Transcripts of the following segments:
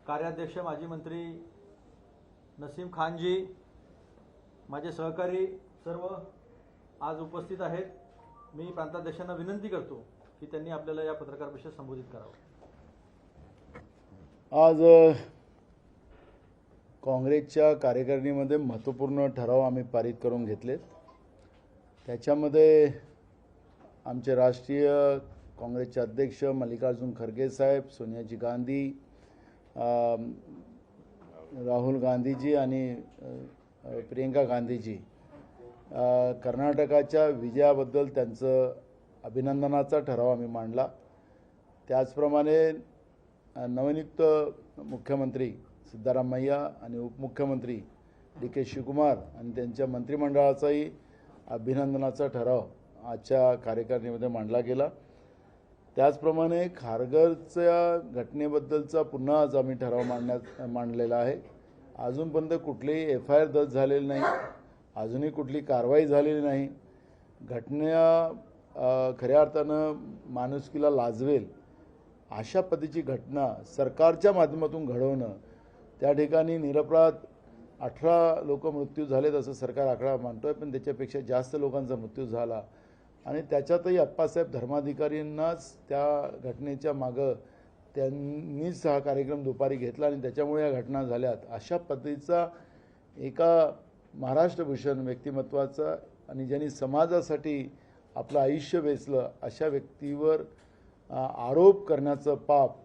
कार्याध्यक्ष माजी मंत्री नसीम खानजी, माझे सहकारी सर्व आज उपस्थित आहेत। मी प्रांताध्यक्षांना विनंती करतो की त्यांनी आपल्याला या पत्रकार परिषदेत संबोधित करावं। आज काँग्रेसच्या कार्यकारिणीमध्ये महत्त्वपूर्ण ठराव आम्ही पारित करून घेतलेत। त्याच्यामध्ये आमचे राष्ट्रीय काँग्रेसचे अध्यक्ष मल्लिकार्जुन खरगे साहेब, सोनियाजी गांधी, राहुल गांधीजी आणि प्रियंका गांधीजी कर्नाटकाच्या विजयाबद्दल त्यांचं अभिनंदनाचा ठराव आम्ही मांडला। त्याचप्रमाणे नवनियुक्त मुख्यमंत्री सिद्धरामय्या आणि उपमुख्यमंत्री डी.के. शिवकुमार आणि त्यांच्या मंत्रिमंडळाचाही अभिनंदनाचा ठराव आजच्या कार्यकारिणीमध्ये मांडला गेला। त्याचप्रमाणे खारघरच्या घटनेबद्दलचा पुन्हा आज आम्ही ठराव मांडलेला आहे। अजूनपर्यंत कुठलीही एफ.आय.आर. दर्ज झालेली नाही, अजूनही कुठली कारवाई झालेली नाही। घटना खऱ्या अर्थानं माणुसकीला लाजवेल अशा पद्धतीची घटना सरकारच्या माध्यमातून घडवणं, त्या ठिकाणी निरपराध 18 लोक मृत्यू झालेत असं सरकार आकडा मानतोय, पण त्याच्यापेक्षा जास्त लोकांचा मृत्यू झाला आणि त्याच्यातही अप्पासाहेब धर्माधिकारींनाच त्या घटनेच्या मागं त्यांनीच हा कार्यक्रम दुपारी घेतला आणि त्याच्यामुळे या घटना झाल्यात। अशा पद्धतीचा एका महाराष्ट्रभूषण व्यक्तिमत्वाचा आणि ज्यांनी समाजासाठी आपलं आयुष्य वेचलं अशा व्यक्तीवर आरोप करण्याचं पाप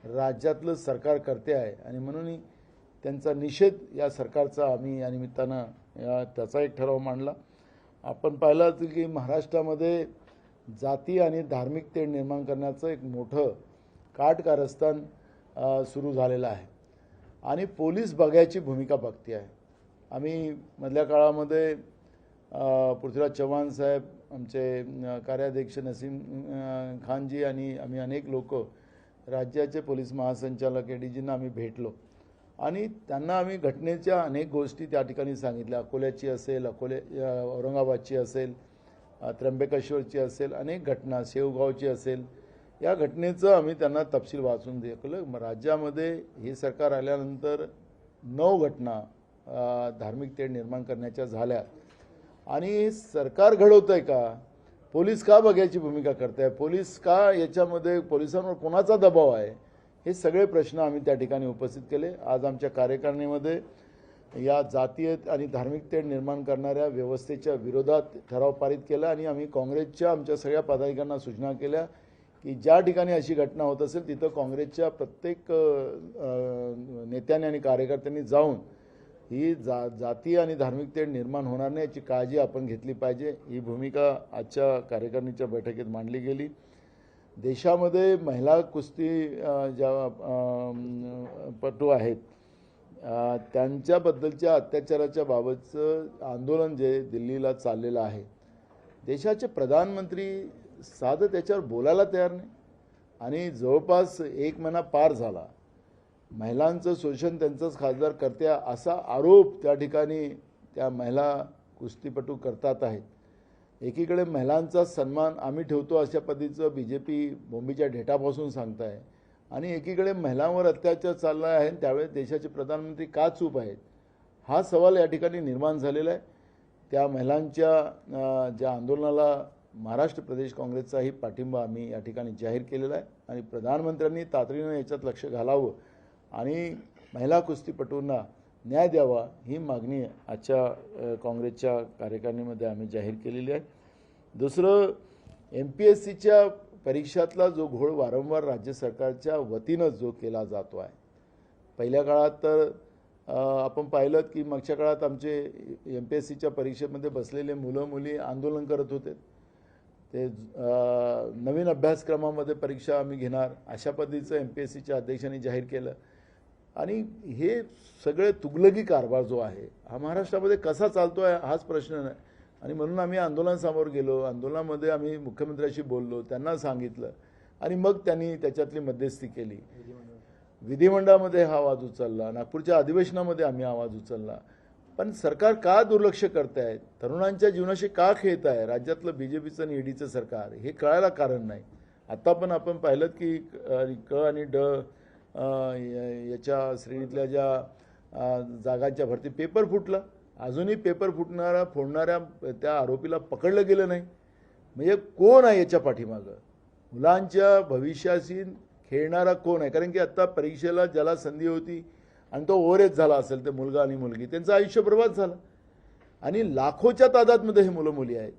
राज्यातलं सरकार करते आहे आणि म्हणून त्यांचा निषेध या सरकारचा आम्ही या निमित्तानं त्याचा एक ठराव मांडला। आपण पाहिलं की महाराष्ट्रामध्ये जाती आणि धार्मिक तेढ निर्माण करण्याचं एक मोठं काटकारस्थान सुरू झालेलं आहे आणि पोलीस बघ्याची भूमिका बघते आहे। आम्ही मधल्या काळामध्ये पृथ्वीराज चव्हाण साहेब, आमचे कार्याध्यक्ष नसीम खानजी आणि आम्ही अनेक लोक राज्याचे पोलीस महासंचालक एडीजींना आम्ही भेटलो आणि त्यांना आम्ही घटनेच्या अनेक गोष्टी त्या ठिकाणी सांगितल्या। अकोल्याची असेल, औरंगाबादची असेल, त्र्यंबकेश्वरची असेल, अनेक घटना, शेवगावची असेल, या घटनेचं आम्ही त्यांना तपशील वाचून दिलं। राज्यामध्ये हे सरकार आल्यानंतर 9 घटना धार्मिक तेढ निर्माण करण्याच्या झाल्या आणि सरकार घडवत आहे का? पोलीस का बघायची भूमिका करत आहे? पोलीस का याच्यामध्ये, पोलिसांवर कोणाचा दबाव आहे? हे सगळे प्रश्न आम्ही त्या ठिकाणी उपस्थित केले। आज आमच्या कार्यकारिणीमध्ये या जातीय आणि धार्मिक तेढ निर्माण करणाऱ्या व्यवस्थेच्या विरोधात ठराव पारित केला आणि आम्ही काँग्रेसच्या आमच्या सगळ्या पदाधिकाऱ्यांना सूचना केल्या की ज्या ठिकाणी अशी घटना होत असेल तिथं काँग्रेसच्या प्रत्येक नेत्यांनी आणि कार्यकर्त्यांनी जाऊन ही जाती आणि धार्मिक तेढ निर्माण होणार नाही याची काळजी आपण घेतली पाहिजे। ही भूमिका आजच्या कार्यकारिणीच्या बैठकीत मांडली गेली। देशामध्ये महिला कुस्ती ज्या पटू आहेत त्यांच्याबद्दलच्या अत्याचाराच्या बाबतचं आंदोलन जे दिल्लीला चाललेलं आहे, देशाचे प्रधानमंत्री साधं त्याच्यावर बोलायला तयार नाही आणि जवळपास 1 महिना पार झाला, महिलांचं शोषण त्यांचंच खासदार करते असा आरोप त्या ठिकाणी त्या महिला कुस्तीपटू करतात आहेत। एकीकडे महिलांचा सन्मान आम्ही ठेवतो अशा पद्धतीचं BJP बोंबीच्या ढेटापासून सांगत आहे आणि एकीकडे महिलांवर अत्याचार चालला आहे, त्यावेळेस देशाचे प्रधानमंत्री का चूप आहेत हा सवाल या ठिकाणी निर्माण झालेला आहे। त्या महिलांच्या ज्या आंदोलनाला महाराष्ट्र प्रदेश काँग्रेसचाही पाठिंबा आम्ही या ठिकाणी जाहीर केलेला आहे आणि प्रधानमंत्र्यांनी तातडीनं याच्यात लक्ष घालावं आणि महिला कुस्तीपटूंना न्याय द्यावा ही मागणी आजच्या काँग्रेसच्या कार्यकारिणीमध्ये आम्ही जाहीर केलेली आहे। दुसरं, MPSCच्या परीक्षातला जो घोळ वारंवार राज्य सरकारच्या वतीनं जो केला जातो आहे, पहिल्या काळात तर आपण पाहिलं की मागच्या काळात आमचे MPSCच्या परीक्षेमध्ये बसलेले मुलं मुली आंदोलन करत होते, ते नवीन अभ्यासक्रमामध्ये परीक्षा आम्ही घेणार अशा पद्धतीचं MPSCच्या अध्यक्षांनी जाहीर केलं आणि हे सगळे तुगलकी कारभार जो आहे हा महाराष्ट्रामध्ये कसा चालतो आहे हाच प्रश्न नाही आणि म्हणून आम्ही आंदोलनासमोर गेलो। आंदोलनामध्ये आम्ही मुख्यमंत्र्यांशी बोललो, त्यांना सांगितलं आणि मग त्यांनी त्याच्यातली मध्यस्थी केली। विधिमंडळामध्ये हा आवाज उचलला, नागपूरच्या अधिवेशनामध्ये आम्ही आवाज उचलला, पण सरकार का दुर्लक्ष करत आहे, तरुणांच्या जीवनाशी का खेळत आहे राज्यातलं BJPचं आणि EDचं सरकार, हे कळायला कारण नाही। आता पण आपण पाहिलं की क आणि ड याच्या श्रेणीतल्या ज्या जागांच्या भरती पेपर फुटला, अजूनही पेपर फोडणाऱ्या त्या आरोपीला पकडलं गेलं नाही. म्हणजे कोण आहे याच्या पाठीमागं? मुलांच्या भविष्याशी खेळणारा कोण आहे? कारण की आत्ता परीक्षेला ज्याला संधी होती आणि तो ओव्हरेज झाला असेल, ते मुलगा आणि मुलगी, त्यांचं आयुष्य बर्बाद झालं. आणि लाखोच्या तादादमध्ये हे मुलं मुली आहेत.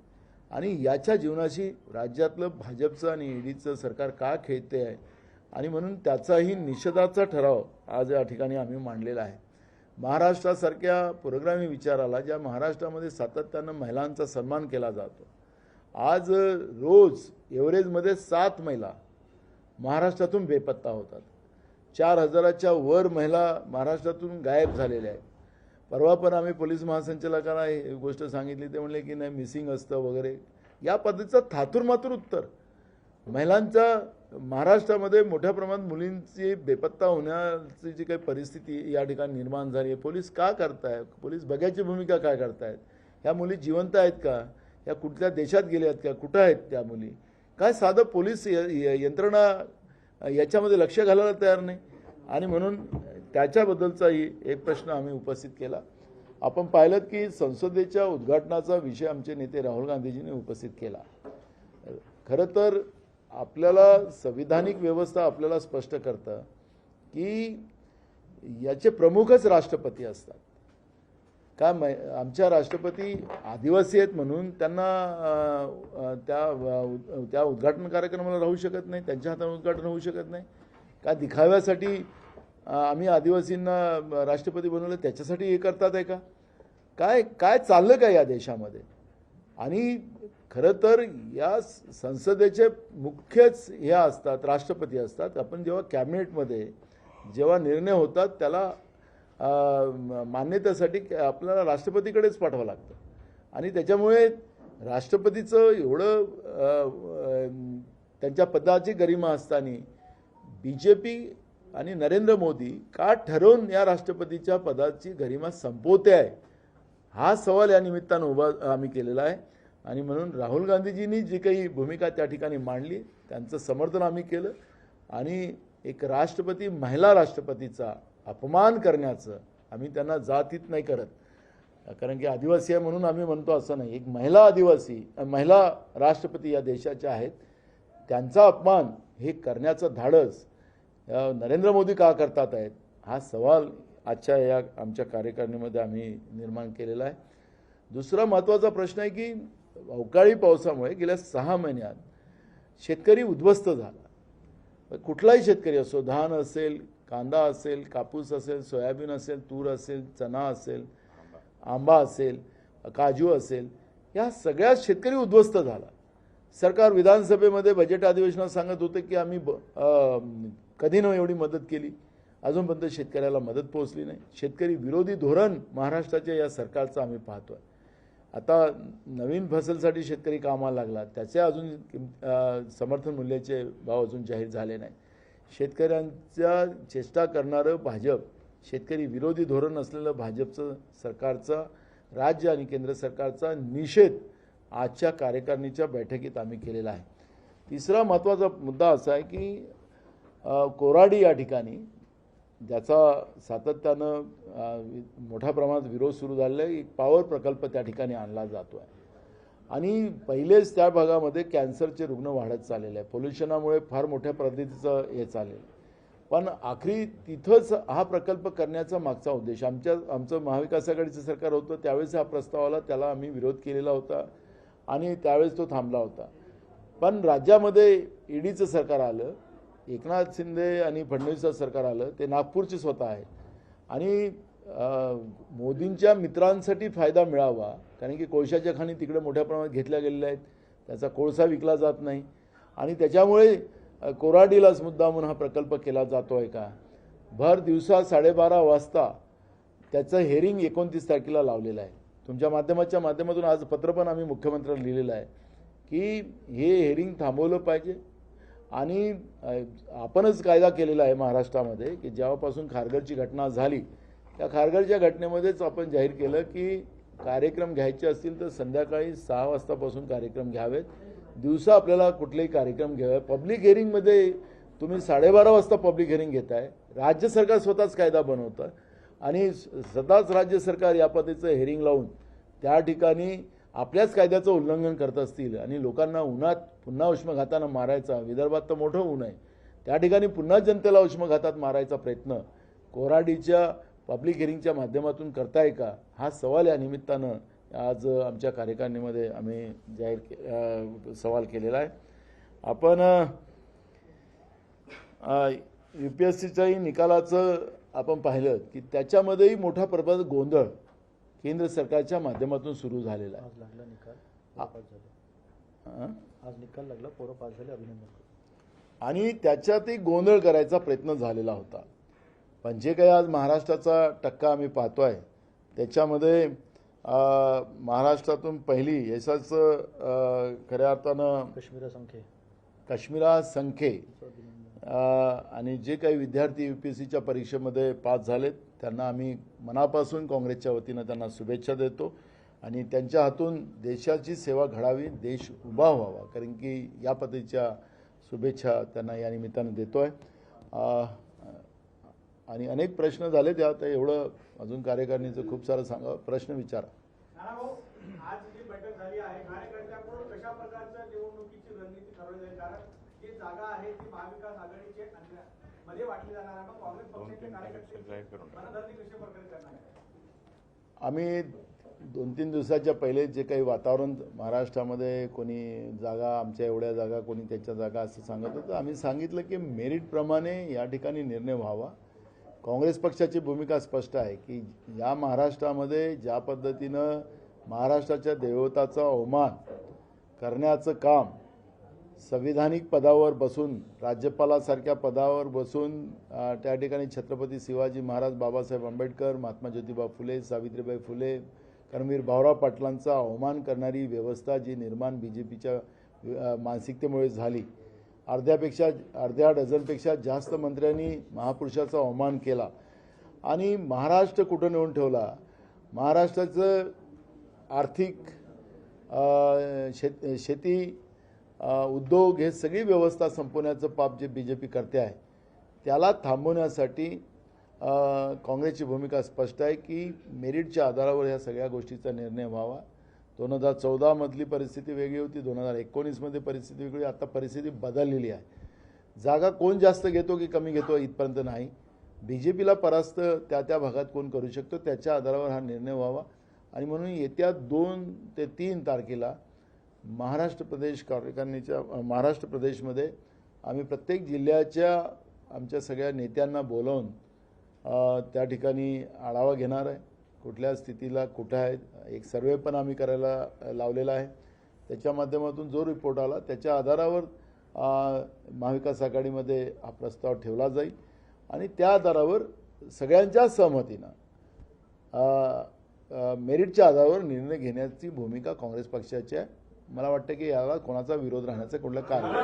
आणि याच्या जीवनाशी राज्यातलं भाजपचं आणि ईडीचं सरकार का खेळते आहे, आणि म्हणून त्याचाही निषेधाचा ठराव आज या ठिकाणी आम्ही मांडलेला आहे. महाराष्ट्रासारख्या पुरोगामी विचाराला, ज्या महाराष्ट्रामध्ये सातत्यानं महिलांचा सन्मान केला जातो, आज रोज एव्हरेजमध्ये 7 महिला महाराष्ट्रातून बेपत्ता होतात. 4,000च्या वर महिला महाराष्ट्रातून गायब झालेल्या आहेत. परवा पण आम्ही पोलीस महासंचालकांना ही गोष्ट सांगितली. ते म्हणले की नाही, मिसिंग असतं वगैरे. या पद्धतीचं थातूरमातूर उत्तर. महिलांच्या महाराष्ट्रामध्ये मोठ्या प्रमाणात मुलींची बेपत्ता होण्याची जी काही परिस्थिती या ठिकाणी निर्माण झाली आहे, पोलीस का करतायत? पोलीस बघ्याची भूमिका काय करतायत? ह्या मुली जिवंत आहेत का? या कुठल्या देशात गेल्या आहेत का? कुठं आहेत त्या मुली? काय साधं पोलीस यंत्रणा याच्यामध्ये लक्ष घालायला तयार नाही. आणि म्हणून त्याच्याबद्दलचाही एक प्रश्न आम्ही उपस्थित केला. आपण पाहिलं की संसदेच्या उद्घाटनाचा विषय आमचे नेते राहुल गांधीजींनी उपस्थित केला. खरं तर आपल्याला संविधानिक व्यवस्था आपल्याला स्पष्ट करतं की याचे प्रमुखच राष्ट्रपती असतात. का आमच्या राष्ट्रपती आदिवासी आहेत म्हणून त्यांना त्या उद्घाटन कार्यक्रमाला राहू शकत नाही, त्यांच्या हाताने उद्घाटन होऊ शकत नाही का? दिखाव्यासाठी आम्ही आदिवासींना राष्ट्रपती बनवलं त्याच्यासाठी हे करतात आहे का? काय काय चाललं का या देशामध्ये? आणि खरं तर या संसदेचे मुख्यच हे असतात, राष्ट्रपती असतात. आपण जेव्हा कॅबिनेटमध्ये जेव्हा निर्णय होतात त्याला मान्यतेसाठी आपल्याला राष्ट्रपतीकडेच पाठवावं लागतं. आणि त्याच्यामुळे राष्ट्रपतीचं एवढं त्यांच्या पदाची गरिमा असताना BJP आणि नरेंद्र मोदी का ठरवून या राष्ट्रपतीच्या पदाची गरिमा संपवते आहे, हा सवाल या निमित्तानं उभा आम्ही केलेला आहे. आणि म्हणून राहुल गांधीजींनी जी काही भूमिका त्या ठिकाणी मांडली त्यांचं समर्थन आम्ही केलं. आणि एक राष्ट्रपती, महिला राष्ट्रपतीचा अपमान करण्याचं, आम्ही त्यांना जातीत नाही करत, कारण की आदिवासी आहे म्हणून आम्ही म्हणतो असं नाही. एक महिला राष्ट्रपती या देशाच्या आहेत, त्यांचा अपमान हे करण्याचं धाडस नरेंद्र मोदी का करतात आहेत, हा सवाल आजच्या या आमच्या कार्यकारिणीमध्ये आम्ही निर्माण केलेला आहे. दुसरा महत्त्वाचा प्रश्न आहे की अवकाळी पावसामुळे गेल्या 6 महिन्यात शेतकरी उद्ध्वस्त झाला. कुठलाही शेतकरी असो, धान असेल, कांदा असेल, कापूस असेल, सोयाबीन असेल, तूर असेल, चना असेल, आंबा असेल, काजू असेल, या सगळ्या शेतकरी उद्ध्वस्त झाला. सरकार विधानसभेमध्ये बजेट अधिवेशनात सांगत होते की आम्ही कधी न एवढी मदत केली, अजूनपर्यंत शेतकऱ्याला मदत पोहोचली नाही. शेतकरी विरोधी धोरण महाराष्ट्राच्या या सरकारचं आम्ही पाहतोय. आता नवीन फसलसाठी शेतकरी कामाला लागला, त्याचे अजून समर्थन मूल्याचे भाव अजून जाहीर झाले नाही. शेतकऱ्यांच्या चेष्टा करणारं भाजप, शेतकरी विरोधी धोरण असलेलं भाजपचं सरकारचा, राज्य आणि केंद्र सरकारचा निषेध आजच्या कार्यकारिणीच्या बैठकीत आम्ही केलेला आहे. तिसरा महत्त्वाचा मुद्दा असा आहे की कोराडी या ठिकाणी ज्याचा सातत्यानं मोठ्या प्रमाणात विरोध सुरू झालेला आहे, एक पॉवर प्रकल्प त्या ठिकाणी आणला जातो आहे. आणि पहिलेच त्या भागामध्ये कॅन्सरचे रुग्ण वाढत चाललेले आहे. पोल्युशनामुळे फार मोठ्या पद्धतीचं हे चाललेलं. पण आखरी तिथंच हा प्रकल्प करण्याचा मागचा उद्देश, आमचं महाविकास आघाडीचं सरकार होतं त्यावेळेस हा प्रस्ताव आला, त्याला आम्ही विरोध केलेला होता आणि त्यावेळेस तो थांबला होता. पण राज्यामध्ये ईडीचं सरकार आलं, एकनाथ शिंदे आणि फडणवीसचं सरकार आलं, ते नागपूरचे स्वतः आहेत. आणि मोदींच्या मित्रांसाठी फायदा मिळावा, कारण की कोळशाच्या खाणी तिकडे मोठ्या प्रमाणात घेतल्या गेलेल्या आहेत, त्याचा कोळसा विकला जात नाही आणि त्याच्यामुळे कोराडीलाच मुद्दामून हा प्रकल्प केला जातो आहे का? भर दिवसा 12:30 वाजता त्याचं हेअरिंग 29 तारखेला लावलेलं आहे. तुमच्या माध्यमातून आज पत्र पण आम्ही मुख्यमंत्र्यांना लिहिलेलं आहे की हे हेअरिंग थांबवलं पाहिजे. आणि आपणच कायदा केलेला आहे महाराष्ट्रामध्ये की जेव्हापासून खारघरची घटना झाली त्या खारघरच्या घटनेमध्येच आपण जाहीर केलं की कार्यक्रम घ्यायचे असतील तर संध्याकाळी 6 वाजतापासून कार्यक्रम घ्यावेत, दिवसा आपल्याला कुठलेही कार्यक्रम घ्यावे. पब्लिक हिअरिंगमध्ये तुम्ही 12:30 वाजता पब्लिक हिअरिंग घेताय, राज्य सरकार स्वतःच कायदा बनवतं आणि स्वतःच राज्य सरकार या पद्धतीचं हेरिंग लावून त्या ठिकाणी आपल्याच कायद्याचं उल्लंघन करत असतील आणि लोकांना उन्हात पुन्हा उष्माघातानं मारायचा, विदर्भात तर मोठं ऊन आहे, त्या ठिकाणी पुन्हा जनतेला उष्माघातात मारायचा प्रयत्न कोराडीच्या पब्लिक हिअरिंगच्या माध्यमातून करताय का, हा सवाल या निमित्तानं आज आमच्या कार्यकारिणीमध्ये आम्ही सवाल केलेला आहे. आपण UPSCच्याही निकालाचं आपण पाहिलं की त्याच्यामध्येही मोठा प्रमाणात गोंधळ केंद्र सरकारच्या माध्यमातून सुरू झालेला आहे. आज लागला निकाल, पोरं पास झाले. आज निकाल लागला, पोरं पास झाले, अभिनंदन करतो. आणि त्याच्यातही गोंधळ करायचा प्रयत्न झालेला होता. पण जे काही आज महाराष्ट्राचा टक्का आम्ही पाहतोय त्याच्यामध्ये महाराष्ट्रातून पहिली यशाच खऱ्या अर्थानं काश्मीरा संख्ये आणि जे काही विद्यार्थी UPSCच्या परीक्षेमध्ये पास झालेत त्यांना आम्ही मनापासून काँग्रेसच्या वतीनं त्यांना शुभेच्छा देतो आणि त्यांच्या हातून देशाची सेवा घडावी, देश उभा व्हावा, कारण की या पद्धतीच्या शुभेच्छा त्यांना या निमित्तानं देतोय. आणि अनेक प्रश्न झाले त्यात, एवढं अजून कार्यकारिणीचं खूप सारं सांगा, प्रश्न विचारा. आज जी बैठक झाली आहे कार्यकर्त्यांकडून कशा प्रकारच्या निवडणुकीची रणनीती ठरवली जाईल, कारण जी जागा आहे ती महाविकास आघाडीचे मध्ये वाटली जाणार आहे, मग काँग्रेस पक्षाचे कार्यकर्ते मनधरणी कशा प्रकारे करणार आहे? आम्ही 2-3 दिवसाच्या पहिले जे काही वातावरण महाराष्ट्रामध्ये कोणी जागा आमच्या एवढ्या जागा कोणी त्याच्या जागा असं सांगत होतं, आम्ही सांगितलं की मेरिटप्रमाणे या ठिकाणी निर्णय व्हावा. काँग्रेस पक्षाची भूमिका स्पष्ट आहे की या महाराष्ट्रामध्ये ज्या पद्धतीनं महाराष्ट्राच्या देवताचा अवमान करण्याचं काम संविधानिक पदावर बसून, राज्यपालासारख्या पदावर बसून त्या ठिकाणी छत्रपती शिवाजी महाराज, बाबासाहेब आंबेडकर, महात्मा ज्योतिबा फुले, सावित्रीबाई फुले, कर्मवीर भाऊराव पाटलांचा अवमान करणारी व्यवस्था जी निर्माण BJPच्या मानसिकतेमुळे झाली, अर्ध्या डझनपेक्षा जास्त मंत्र्यांनी महापुरुषाचा अवमान केला आणि महाराष्ट्र कुठं नेऊन ठेवला. महाराष्ट्राचं आर्थिक शेती उद्योग हे सगळी व्यवस्था संपवण्याचं पाप जे BJP करते आहे त्याला थांबवण्यासाठी काँग्रेसची भूमिका स्पष्ट आहे की मेरिटच्या आधारावर ह्या सगळ्या गोष्टीचा निर्णय व्हावा. 2014 मधली परिस्थिती वेगळी होती, 2019 मध्ये परिस्थिती वेगळी, आता परिस्थिती बदललेली आहे. जागा कोण जास्त घेतो की कमी घेतो इथपर्यंत नाही, BJPला परास्त त्या भागात कोण करू शकतो त्याच्या आधारावर हा निर्णय व्हावा. आणि म्हणून येत्या 2 ते 3 तारखेला महाराष्ट्र प्रदेशमध्ये आम्ही प्रत्येक जिल्ह्याच्या आमच्या सगळ्या नेत्यांना बोलावून त्या ठिकाणी आढावा घेणार आहे, कुठल्या स्थितीला कुठं आहे. एक सर्वे पण आम्ही करायला लावलेला आहे, त्याच्या माध्यमातून जो रिपोर्ट आला त्याच्या आधारावर महाविकास आघाडीमध्ये हा प्रस्ताव ठेवला जाईल आणि त्या आधारावर सगळ्यांच्या सहमतीनं मेरिटच्या आधारावर निर्णय घेण्याची भूमिका काँग्रेस पक्षाची आहे. मला वाटतं की याला कोणाचा विरोध राहण्याचं कुठलं कारण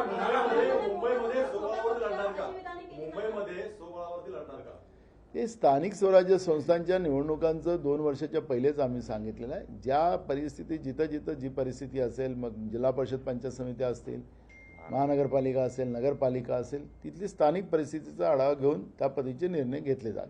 हे स्थानिक स्वराज्य संस्थांच्या निवडणुकांचं 2 वर्षाच्या पहिलेच आम्ही सांगितलेलं आहे. ज्या परिस्थिती जिथं जी परिस्थिती असेल, मग जिल्हा परिषद पंचायत समित्या असतील, महानगरपालिका असेल, नगरपालिका असेल, तिथली स्थानिक परिस्थितीचा आढावा घेऊन त्या पद्धतीचे निर्णय घेतले जातात.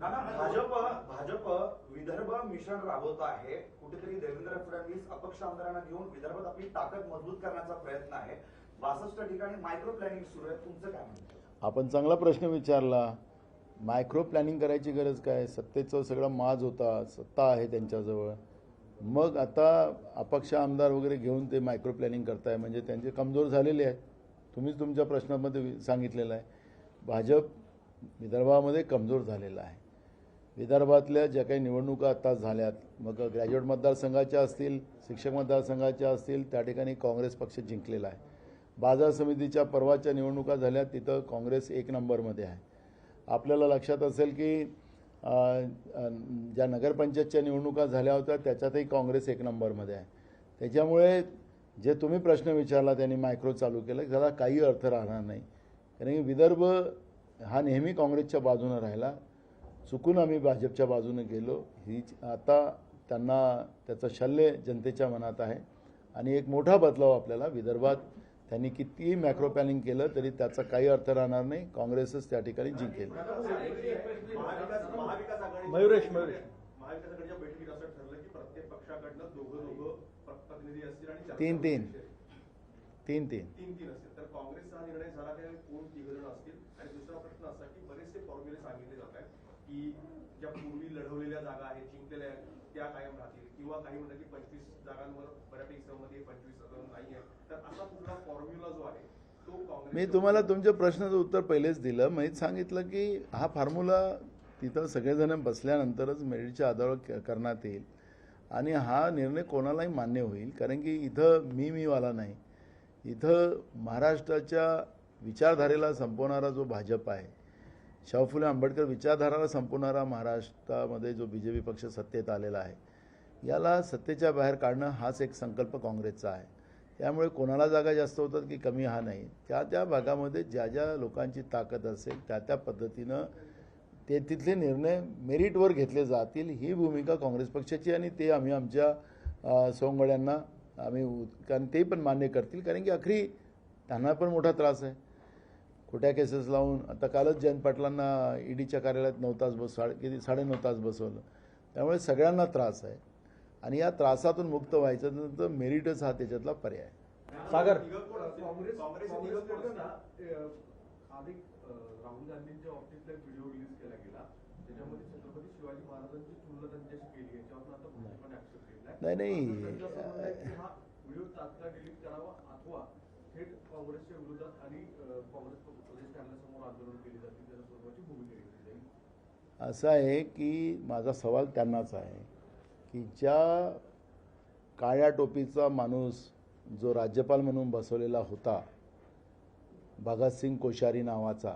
भाजप विदर्भ मिशन राबवत आहे, कुठेतरी देवेंद्र फडणवीस अपक्ष आमदारांना घेऊन विदर्भात आपली ताकद मजबूत करण्याचा प्रयत्न आहे. 62 ठिकाणी मायक्रो प्लॅनिंग सुरू आहे, तुमचं काय म्हणतं? आपण चांगला प्रश्न विचारला. मायक्रो प्लॅनिंग करायची गरज काय? सत्तेचा सगळा माज होता, सत्ता आहे त्यांच्याजवळ, मग आता अपक्ष आमदार वगैरे घेऊन ते मायक्रो प्लॅनिंग करताय म्हणजे त्यांचे कमजोर झालेले आहेत. तुम्हीच तुमच्या प्रश्नामध्ये सांगितलेलं आहे, भाजप विदर्भामध्ये कमजोर झालेला आहे. विदर्भातल्या ज्या काही निवडणुका आता झाल्यात, मग ग्रॅज्युएट मतदारसंघाच्या असतील, शिक्षक मतदारसंघाच्या असतील, त्या ठिकाणी काँग्रेस पक्ष जिंकलेला आहे. बाजार समितीच्या परवाच्या निवडणुका झाल्या, तिथं काँग्रेस 1 नंबरमध्ये आहे. आपल्याला लक्षात असेल की ज्या नगरपंचायतच्या निवडणुका झाल्या होत्या त्याच्यातही काँग्रेस 1 नंबरमध्ये आहे. त्याच्यामुळे जे तुम्ही प्रश्न विचारला त्यांनी मायक्रो चालू केलं, त्याला काही अर्थ राहणार नाही. कारण की विदर्भ हा नेहमी काँग्रेसच्या बाजूनं राहिला, चुकून आम्ही भाजपच्या बाजूने गेलो, ही आता त्यांना त्याचं शल्य जनतेच्या मनात आहे आणि एक मोठा बदलाव आपल्याला विदर्भात त्यांनी कितीही मॅक्रो प्लॅनिंग केलं तरी त्याचा काही अर्थ राहणार नाही. काँग्रेसच त्या ठिकाणी जिंकेल. महाविकास आघाडी मयुरेश महाविकास आघाडीच्या बैठकीत असं ठरलं की प्रत्येक पक्षाकडनं दोघं प्रतिनिधी असतील आणि चर्चा तीन असतील. तर काँग्रेसचा हा निर्णय झाला की कोण तिघजण असतील. आणि दुसरा प्रश्न असा की बरेचसे फॉर्म्युले सांगितले जात आहेत की ज्या पूर्वी लढवलेल्या जागा आहेत जिंकलेल्या आहेत त्या कायम राहतील, किंवा काही म्हणतात की 25 जागांवर बऱ्यापैकी सहमती 25 नाही आहे. तर असा कुठला फॉर्म्युला जो आहे तो काँग्रेस. मी तुम्हाला तुमच्या प्रश्नाचं उत्तर पहिलेच दिलं. मी सांगितलं की हा फॉर्म्युला तिथं सगळेजण बसल्यानंतरच मेरिटच्या आधारावर करण्यात येईल आणि हा निर्णय कोणालाही मान्य होईल. कारण की इथं मीवाला नाही. इथं महाराष्ट्राच्या विचारधारेला संपवणारा जो भाजप आहे, शाहू फुले आंबेडकर विचारधाराला संपवणारा महाराष्ट्रामध्ये जो BJP पक्ष सत्तेत आलेला आहे, याला सत्तेच्या बाहेर काढणं हाच एक संकल्प काँग्रेसचा आहे. त्यामुळे कोणाला जागा जास्त होतात की कमी हा नाही. त्या भागामध्ये ज्या ज्या लोकांची ताकद असेल त्या पद्धतीनं ते तिथले निर्णय मेरिटवर घेतले जातील ही भूमिका काँग्रेस पक्षाची. आणि ते आम्ही आमच्या सोंगड्यांना कारण ते पण मान्य करतील. कारण की अखेरी त्यांना पण मोठा त्रास आहे. खोट्या केसेस लावून आता कालच जयंत पाटलांना ईडीच्या कार्यालयात 9 तास 9.5 तास बसवलं. त्यामुळे सगळ्यांना त्रास आहे आणि या त्रासातून मुक्त व्हायचं तर मेरिटच हा त्याच्यातला पर्याय. सागर राहुल गांधींच्या बाबतीतला एक व्हिडिओ रिलीज केला गेला त्याच्यामध्ये छत्रपती शिवाजी महाराजांची तुलना त्यांच्याशी केली. याच्यावर आता भाजपाने आक्षेप घेतलाय. नाही हा व्हिडिओ तात्काळ डिलीट करावा अथवा थेट काँग्रेसच्या विरोधात आणि काँग्रेस प्रदेश कार्यालयासमोर आंदोलन केले जातील त्याच्या स्वरूपाची भूमिका घेतली जाईल. असं आहे की माझा सवाल त्यांनाच आहे की ज्या काळ्या टोपीचा माणूस जो राज्यपाल म्हणून बसवलेला होता भगतसिंग कोश्यारी नावाचा,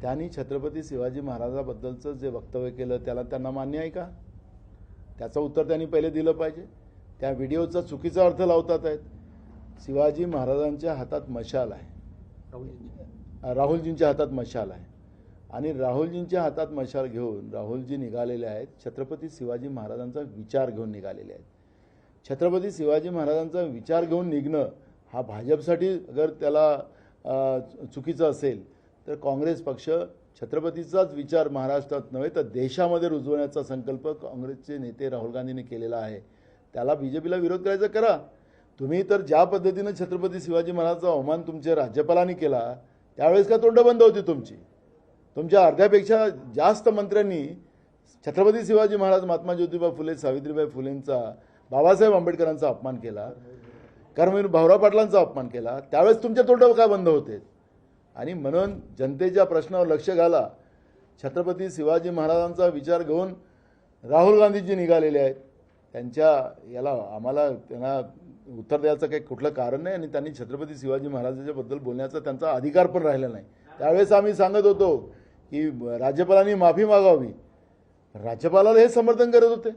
त्यांनी छत्रपती शिवाजी महाराजाबद्दलचं जे वक्तव्य केलं त्यांना मान्य आहे का? त्याचं उत्तर त्यांनी पहिले दिलं पाहिजे. त्या व्हिडिओचा चुकीचा अर्थ लावतात आहेत. शिवाजी महाराजांच्या हातात मशाल आहे, राहुलजींच्या हातात मशाल आहे आणि राहुलजींच्या हातात मशाल घेऊन राहुलजी निघालेले आहेत. छत्रपती शिवाजी महाराजांचा विचार घेऊन निघालेले आहेत. छत्रपती शिवाजी महाराजांचा विचार घेऊन निघणं हा भाजपसाठी अगर त्याला चुकीचं असेल तर काँग्रेस पक्ष छत्रपतीचाच विचार महाराष्ट्रात नव्हे तर देशामध्ये रुजवण्याचा संकल्प काँग्रेसचे नेते राहुल गांधींनी केलेला आहे. त्याला BJPला विरोध करायचा करा. तुम्ही तर ज्या पद्धतीनं छत्रपती शिवाजी महाराजांचा अवमान तुमच्या राज्यपालांनी केला त्यावेळेस का तोंड बंद होती तुमची? तुमच्या अर्ध्यापेक्षा जास्त मंत्र्यांनी छत्रपती शिवाजी महाराज, महात्मा ज्योतिबा फुले, सावित्रीबाई फुलेंचा, बाबासाहेब आंबेडकरांचा अपमान केला, कर्मवीर भाऊराव पाटलांचा अपमान केला. त्यावेळेस तुमच्या तोंड काय बंद होते? आणि म्हणून जनतेच्या प्रश्नावर लक्ष घाला. छत्रपती शिवाजी महाराजांचा विचार घेऊन राहुल गांधीजी निघालेले आहेत. त्यांच्या याला आम्हाला त्यांना उत्तर द्यायचं काही कुठलं कारण नाही आणि त्यांनी छत्रपती शिवाजी महाराजांच्याबद्दल बोलण्याचा त्यांचा अधिकार पण राहिला नाही. त्यावेळेस आम्ही सांगत होतो की राज्यपालांनी माफी मागावी. राज्यपालाला हे समर्थन करत होते.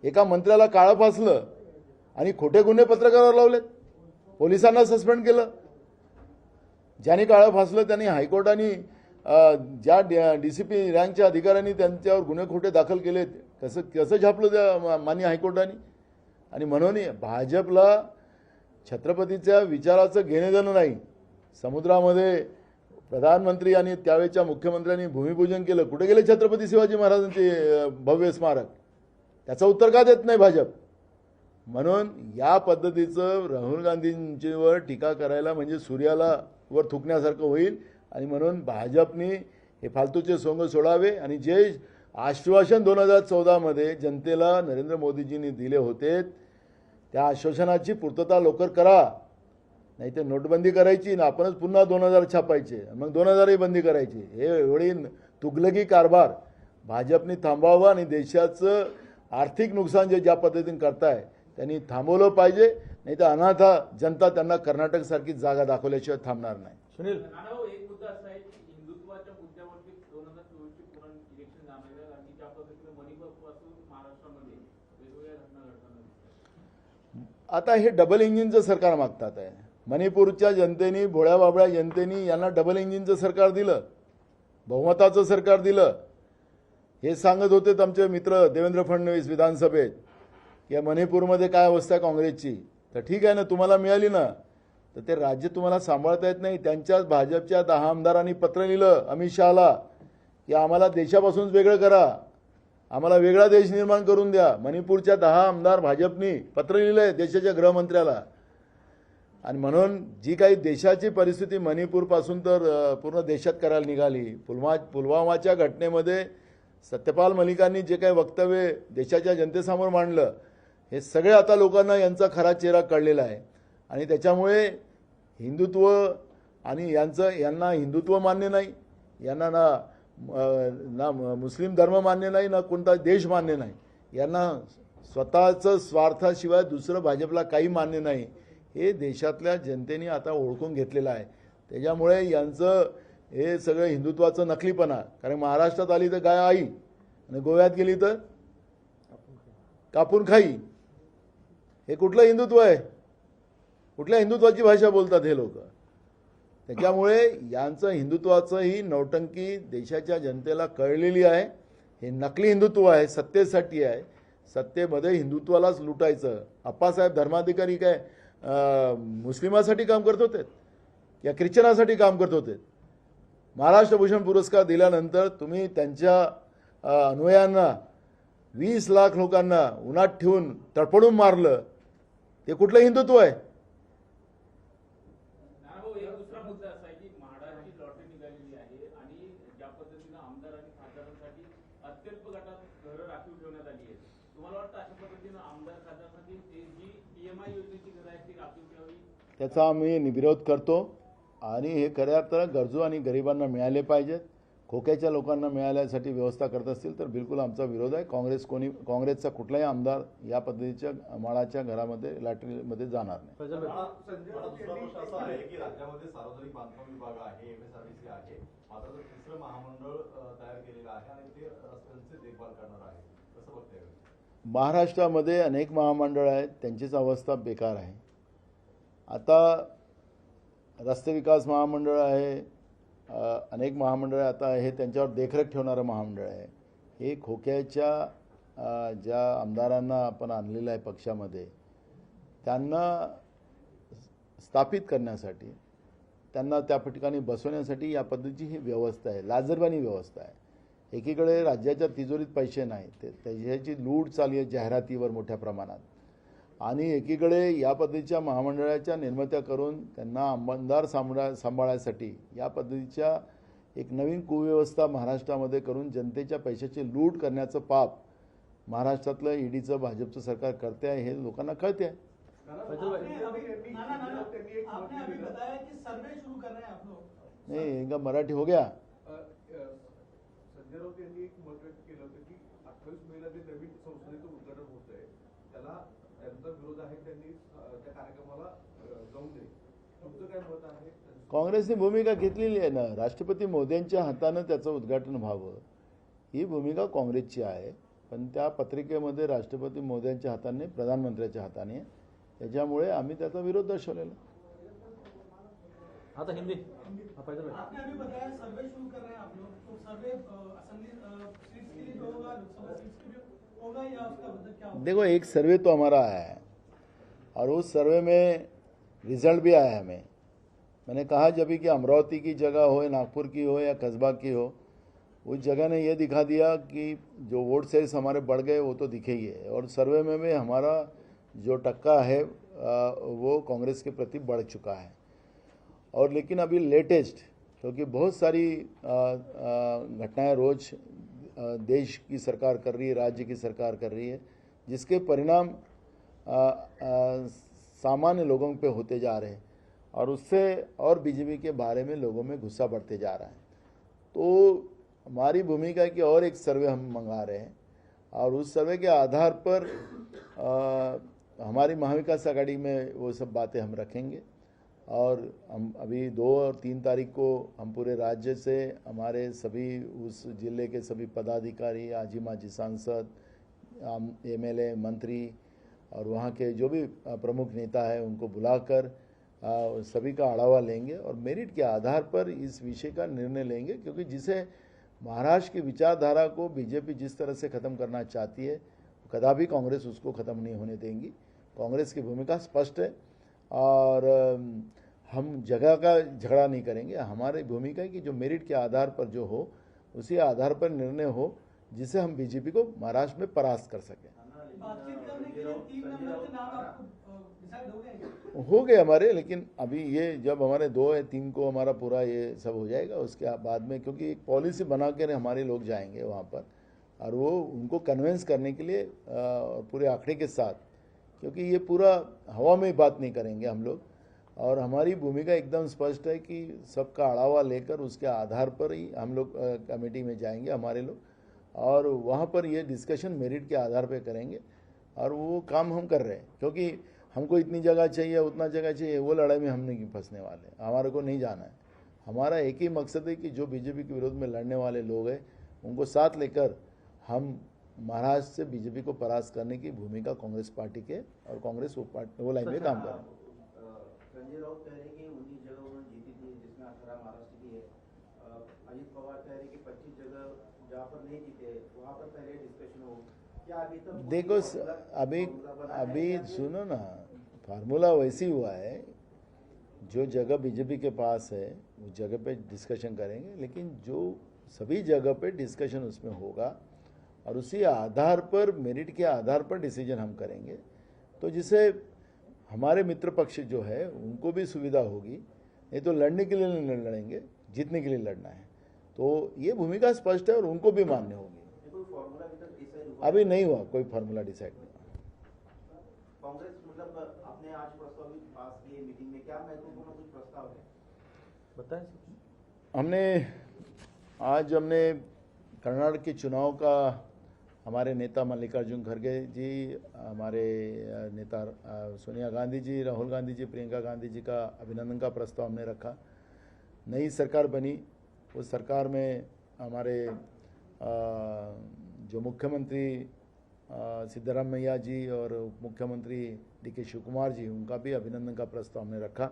एका मंत्र्याला काळं फासलं आणि खोटे गुन्हे पत्रकारावर लावलेत, पोलिसांना सस्पेंड केलं. ज्यांनी काळं फासलं त्यांनी हायकोर्टाने ज्या DCP रँकच्या अधिकाऱ्यांनी त्यांच्यावर गुन्हे खोटे दाखल केलेत कसं झापलं त्या मान्य हायकोर्टाने. आणि म्हणून भाजपला छत्रपतीच्या विचाराचं घेणे देणं नाही. समुद्रामध्ये प्रधानमंत्री आणि त्यावेळेच्या मुख्यमंत्र्यांनी भूमिपूजन केलं. कुठे गेले छत्रपती शिवाजी महाराजांचे भव्य स्मारक? त्याचं उत्तर का देत नाही भाजप? म्हणून या पद्धतीचं राहुल गांधींच्यावर टीका करायला म्हणजे सूर्याला वर थुकण्यासारखं होईल. आणि म्हणून भाजपने हे फालतूचे सोंग सोडावे आणि जे आश्वासन 2014 जनतेला नरेंद्र मोदीजींनी दिले होते त्या आश्वासनाची पूर्तता लवकर करा. नाही तर नोटबंदी करायची ना आपणच पुन्हा 2000 छापायचे मग 2000ही बंदी करायची. हे एवढी तुगलकी कारभार भाजपने थांबवावा आणि देशाचं आर्थिक नुकसान ज्या पद्धतीने करताय त्यांनी थांबवलं पाहिजे. नाही तर अनाथा जनता त्यांना कर्नाटकसारखी जागा दाखवल्याशिवाय थांबणार नाही. सुनील एक मुद्दा असा आहे की हिंदुत्वाच्या मुद्द्यावरती 2024ची पुन्हा इलेक्शन जाणार आणि ज्या पद्धतीने मणिपूरपासून महाराष्ट्रामध्ये वेगवेगळ्या घटना घडताना दिसतात. आता हे डबल इंजिनचं सरकार मागतात आहे. मणिपूरच्या जनतेने, भोळ्या बाबळ्या जनतेने यांना डबल इंजिनचं सरकार दिलं, बहुमताचं सरकार दिलं. हे सांगत होते आमचे मित्र देवेंद्र फडणवीस विधानसभेत की मणिपूरमध्ये काय अवस्था आहे काँग्रेसची. तर ठीक आहे ना, तुम्हाला मिळाली ना. तर ते राज्य तुम्हाला सांभाळता येत नाही. त्यांच्याच भाजपच्या 10 आमदारांनी पत्र लिहिलं अमित शहाला की आम्हाला देशापासूनच वेगळं करा, आम्हाला वेगळा देश निर्माण करून द्या. मणिपूरच्या 10 आमदार भाजपनी पत्र लिहिलं आहे देशाच्या गृहमंत्र्याला. आणि म्हणून जी काही देशाची परिस्थिती मणिपूरपासून तर पूर्ण देशात करायला निघाली. पुलवामाच्या घटनेमध्ये सत्यपाल मलिकांनी जे काही वक्तव्य देशाच्या जनतेसमोर मांडलं, हे सगळे आता लोकांना यांचा खरा चेहरा कळलेला आहे. आणि त्याच्यामुळे हिंदुत्व आणि यांना हिंदुत्व मान्य नाही, यांना ना मुस्लिम धर्म मान्य नाही, ना कोणता देश मान्य नाही. यांना स्वतःचं स्वार्थाशिवाय दुसरं भाजपला काही मान्य नाही. हे देशातल्या जनतेने आता ओळखून घेतलेलं आहे. त्याच्यामुळे यांचं हे सगळं हिंदुत्वाचं नकलीपणा, कारण महाराष्ट्रात आली तर गाय आई आणि गोव्यात गेली तर कापून खाई, हे कुठलं हिंदुत्व आहे? कुठल्या हिंदुत्वाची भाषा बोलतात हे लोक? त्याच्यामुळे यांचं हिंदुत्वाचं ही नौटंकी देशाच्या जनतेला कळलेली आहे. हे नकली हिंदुत्व आहे, सत्तेसाठी आहे. सत्तेमध्ये हिंदुत्वालाच लुटायचं. अप्पासाहेब धर्माधिकारी काय मुस्लिमासाठी काम करत होते या ख्रिश्चनासाठी काम करत होते? महाराष्ट्र भूषण पुरस्कार दिल्यानंतर तुम्ही त्यांच्या अनुयायांना 20 लाख लोकांना उन्हात ठेवून तडपडून मारलं. ते कुठलं हिंदुत्व आहे? नानाभाऊ, एक दुसरा मुद्दा असा आहे की म्हाडाची लॉटरी निघालेली आहे आणि ज्या पद्धतीनं आमदार आणि खासदारांसाठी अत्यल्प गटात घरं राखीव ठेवण्यात आली आहेत, तुम्हाला वाटतं अशा पद्धतीनं आमदार खासदारांसाठी जी PMI योजनेची घरं आहेत ती राखीव ठेवावी? त्याचा आम्ही विरोध करतो. आणि हे खऱ्या अर्थानं गरजू आणि गरिबांना मिळाले पाहिजेत. खोक्याच्या लोकांना मिळाल्यासाठी व्यवस्था करत असतील तर बिलकुल आमचा विरोध आहे. काँग्रेसचा कुठलाही आमदार या पद्धतीच्या माळाच्या घरामध्ये लॅटरीमध्ये जाणार नाही. फैजल भाई. संजय मला राऊत दुसरा यांनी प्रश्न असा आहे की राज्यामध्ये सार्वजनिक बांधकाम विभाग आहे, MSRDC आहे, मात्र तो तिसरं महामंडळ तयार केलेलं आहे आणि ते रस्त्यांची देखभाल करणार आहे. कसं बघताय? महाराष्ट्रामध्ये अनेक महामंडळ आहेत, त्यांचीच अवस्था बेकार आहे. आता रस्ते विकास महामंडळ आहे, अनेक महामंडळ आता हे त्यांच्यावर देखरेख ठेवणारं महामंडळ आहे. हे खोक्याच्या ज्या आमदारांना आपण आणलेलं आहे पक्षामध्ये, त्यांना स्थापित करण्यासाठी, त्यांना त्या ठिकाणी बसवण्यासाठी या पद्धतीची ही व्यवस्था आहे, लाजरवाणी व्यवस्था आहे. एकीकडे राज्याच्या तिजोरीत पैसे नाही, त्याची लूट चालली आहे जाहिरातीवर मोठ्या प्रमाणात. आणि एकीकडे या पद्धतीच्या महामंडळाच्या निर्मित्या करून त्यांना आमदार सांभाळण्यासाठी या पद्धतीच्या एक नवीन कुव्यवस्था महाराष्ट्रामध्ये करून जनतेच्या पैशाची लूट करण्याचं पाप महाराष्ट्रातलं ईडीचं भाजपचं सरकार करते आहे, हे लोकांना कळते आहे. फैजल भाई. आपने अभी बताया कि सर्वे शुरू कर रहे हैं आप लोग. नाही, इनका मराठी हो गया. संजय राऊत यांनी एक मत व्यक्त केलं होतं की 28 मेला जे नवीन संसदेचं उद्घाटन होत आहे त्याला त्यांचा विरोध आहे, त्यांनी त्या कार्यक्रमाला जाऊ नये. तुमचं काय मत आहे? काँग्रेसने भूमिका घेतलेली आहे ना, राष्ट्रपती मोदींच्या हातानं त्याचं उद्घाटन व्हावं ही भूमिका काँग्रेसची आहे. पण त्या पत्रिकेमध्ये राष्ट्रपती मोदींच्या हाताने, प्रधानमंत्र्याच्या हाताने, त्याच्यामुळे आम्ही त्याचा विरोध दर्शवलेला. आता हिंदी. फैजल भाई. आपने अभी बताया सर्वे शुरू कर रहे हैं आप लोग, तो सर्वे असेंबली सीट्स के लिए जो होगा, लोकसभा सीट्स के लिए होगा या उसका मतलब क्या होगा? देखो, एक सर्वे तो हमारा आया है और उस सर्वे में रिजल्ट भी आया है हमें. मैंने कहा जब भी कि अमरावती की जगह हो, नागपुर की हो या कस्बा की हो, उस जगह ने ये दिखा दिया कि जो वोट शेयर्स हमारे बढ़ गए वो तो दिखे ही है. और सर्वे में भी हमारा जो टक्का है वो कांग्रेस के प्रति बढ़ चुका है. और लेकिन अभी लेटेस्ट, क्योंकि बहुत सारी घटनाएं रोज देश की सरकार कर रही है, राज्य की सरकार कर रही है, जिसके परिणाम सामान्य लोगों पे होते जा रहे हैं और उससे और बीजेपी के बारे में लोगों में गुस्सा बढ़ते जा रहा है. तो हमारी भूमिका है कि और एक सर्वे हम मंगा रहे हैं और उस सर्वे के आधार पर हमारी महाविकास आघाड़ी में वो सब बातें हम रखेंगे. और हम अभी 2 और 3 तारीख को हम पूरे राज्य से हमारे सभी उस जिले के सभी पदाधिकारी, आजी माजी सांसद, MLA, मंत्री और वहाँ के जो भी प्रमुख नेता है उनको बुलाकर सभी का आढ़ावा लेंगे और मेरिट के आधार पर इस विषय का निर्णय लेंगे. क्योंकि जिसे महाराष्ट्र की विचारधारा को बीजेपी जिस तरह से ख़त्म करना चाहती है, कदापि कांग्रेस उसको ख़त्म नहीं होने देंगी. कांग्रेस की भूमिका स्पष्ट है और हम जगह का झगड़ा नहीं करेंगे। हमारी भूमिका है कि जो मेरिट के आधार पर जो हो उसी आधार पर निर्णय हो जिससे हम बीजेपी को महाराष्ट्र में परास्त कर सकें। बातचीत करने के लिए 3 नंबर के नाम आपको डिसाइड हो गए? हो गए हमारे, लेकिन अभी ये जब हमारे 2 या 3 को हमारा पूरा ये सब हो जाएगा उसके बाद में, क्योंकि एक पॉलिसी बना कर हमारे लोग जाएंगे वहाँ पर और वो उनको कन्विंस करने के लिए पूरे आंकड़े के साथ, क्योंकि ये पूरा हवा में बात नहीं करेंगे हम लोग। और हमारी भूमिका एकदम स्पष्ट है कि सबका अड़ावा लेकर उसके आधार पर ही हम लोग कमेटी में जाएंगे हमारे लोग, और वहाँ पर ये डिस्कशन मेरिट के आधार पर करेंगे और वो काम हम कर रहे हैं। क्योंकि हमको इतनी जगह चाहिए उतना जगह चाहिए, वो लड़ाई में हम नहीं फंसने वाले, हमारे को नहीं जाना है। हमारा एक ही मकसद है कि जो बीजेपी के विरोध में लड़ने वाले लोग हैं उनको साथ लेकर हम महाराष्ट्र से बीजेपी को परास्त करने की भूमिका कांग्रेस पार्टी के और कांग्रेस वो लाइन में काम करें। संजय राउत कह रहे हैं कि 19 जगह उन्होंने जीती थी जिसमें 18 महाराष्ट्र की है। अजित पवार कह रहे हैं कि 25 जगह जहाँ पर नहीं जीते वहाँ पर पहले डिस्कशन हो। क्या अभी तक देखो अभी सुनो ना, फार्मूला वैसी हुआ है, जो जगह बीजेपी के पास है उस जगह पे डिस्कशन करेंगे, लेकिन जो सभी जगह पे डिस्कशन उसमें होगा और उसी आधार पर मेरिट के आधार पर डिसीजन हम करेंगे, तो जिससे हमारे मित्र पक्ष जो है उनको भी सुविधा होगी। नहीं तो लड़ने के लिए नहीं लड़ेंगे, जीतने के लिए लड़ना है, तो ये भूमिका स्पष्ट है और उनको भी मान्य होगी। कोई फॉर्मूला अभी तक डिसाइड हुआ? अभी नहीं हुआ, कोई फार्मूला डिसाइड नहीं हुआ। कांग्रेस मतलब अपने आज प्रस्ताव भी पास किए मीटिंग में, क्या महत्वपूर्ण कुछ प्रस्ताव है? बताएं। हमने कर्नाटक के चुनाव का हमारे नेता मल्लिकार्जुन खड़गे जी, हमारे नेता सोनिया गांधी जी, राहुल गांधी जी, प्रियंका गांधी जी का अभिनंदन का प्रस्ताव हमने रखा। नई सरकार बनी, उस सरकार में हमारे जो मुख्यमंत्री सिद्धरामैया जी और उप मुख्यमंत्री DK शिवकुमार जी, उनका भी अभिनंदन का प्रस्ताव हमने रखा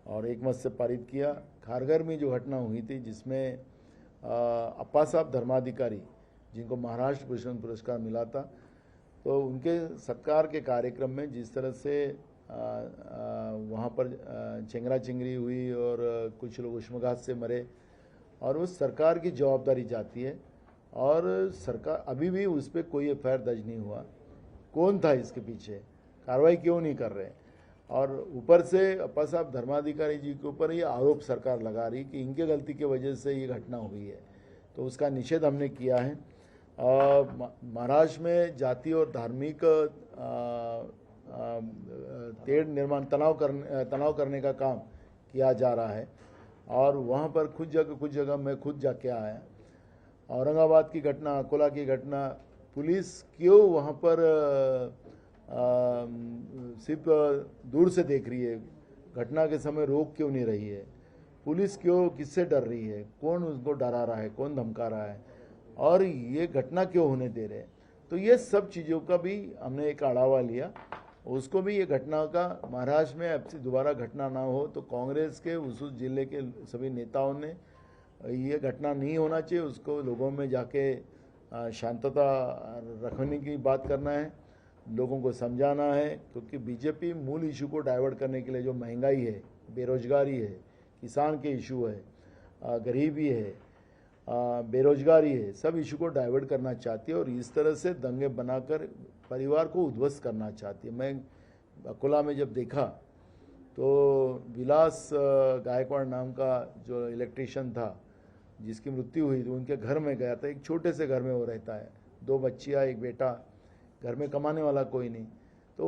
और एक मत से पारित किया। खारघर में जो घटना हुई थी जिसमें अप्पा साहब धर्माधिकारी जिनको महाराष्ट्र भूषण पुरस्कार मिला था, तो उनके सत्कार के कार्यक्रम में जिस तरह से वहाँ पर चेंगरा चिंगरी हुई और कुछ लोग उष्माघात से मरे, और उस सरकार की जवाबदारी जाती है और सरकार अभी भी उस पर कोई FIR दर्ज नहीं हुआ। कौन था इसके पीछे, कार्रवाई क्यों नहीं कर रहे, और ऊपर से अप्पा साहब धर्माधिकारी जी के ऊपर ये आरोप सरकार लगा रही कि इनके गलती की वजह से ये घटना हुई है, तो उसका निषेध हमने किया है। महाराष्ट्र में जाति और धार्मिक तेड़ निर्माण तनाव करने का काम किया जा रहा है और वहाँ पर कुछ जगह मैं खुद जाके आया। औरंगाबाद की घटना, अकोला की घटना, पुलिस क्यों वहाँ पर सिर्फ दूर से देख रही है, घटना के समय रोक क्यों नहीं रही है, पुलिस क्यों किससे डर रही है, कौन उसको डरा रहा है, कौन धमका रहा है, और ये घटना क्यों होने दे रहे हैं। तो ये सब चीज़ों का भी हमने एक आढ़ावा लिया, उसको भी ये घटना का महाराष्ट्र में अब से दोबारा घटना ना हो, तो कांग्रेस के उस जिले के सभी नेताओं ने ये घटना नहीं होना चाहिए, उसको लोगों में जाके शांतता रखने की बात करना है, लोगों को समझाना है। क्योंकि बीजेपी मूल इशू को डाइवर्ट करने के लिए, जो महंगाई है, बेरोजगारी है, किसान के इशू है, गरीबी है, बेरोजगारी है, सब इशू को डाइवर्ट करना चाहती है और इस तरह से दंगे बनाकर परिवार को उद्ध्वस्त करना चाहती है। मैं अकोला में जब देखा तो विलास गायकवाड़ नाम का जो इलेक्ट्रिशियन था जिसकी मृत्यु हुई, तो उनके घर में गया था। एक छोटे से घर में वो रहता है, 2 बच्चियाँ, एक बेटा, घर में कमाने वाला कोई नहीं। तो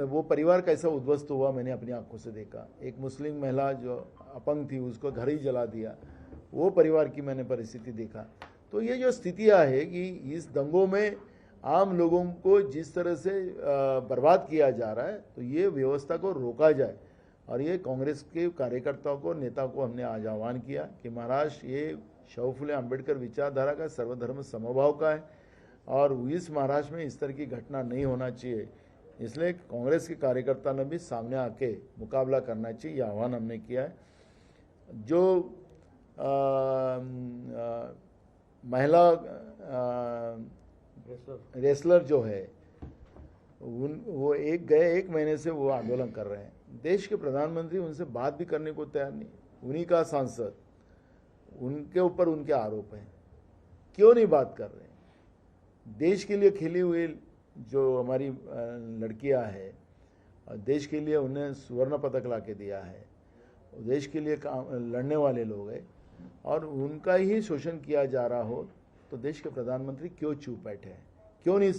वो परिवार कैसा उद्ध्वस्त हुआ मैंने अपनी आंखों से देखा। एक मुस्लिम महिला जो अपंग थी उसको घर ही जला दिया, वो परिवार की मैंने परिस्थिति देखा। तो ये जो स्थितियां है कि इस दंगों में आम लोगों को जिस तरह से बर्बाद किया जा रहा है, तो ये व्यवस्था को रोका जाए। और ये कांग्रेस के कार्यकर्ताओं को, नेता को हमने आज आह्वान किया कि महाराष्ट्र ये शाहू फुले अम्बेडकर विचारधारा का, सर्वधर्म समभाव का है और इस महाराष्ट्र में इस तरह की घटना नहीं होना चाहिए। इसलिए कांग्रेस के कार्यकर्ता ने भी सामने आके मुकाबला करना चाहिए, यह आह्वान हमने किया है। जो महिला रेसलर जो है वो एक महीने से वो आंदोलन कर रहे हैं। देश के प्रधानमंत्री उनसे बात भी करने को तैयार नहीं, उन्हीं का सांसद, उनके ऊपर उनके आरोप हैं, क्यों नहीं बात कर रहे हैं? देश के लिए खिली हुई जो हमारी लड़कियां हैं, देश के लिए उन्हें स्वर्ण पदक ला के दिया है, देश के लिए लड़ने वाले लोग हैं, और उनका ही शोषण किया जा रहा हो तो देश के प्रधानमंत्री क्यों चुप बैठे हैं? क्यों नहीं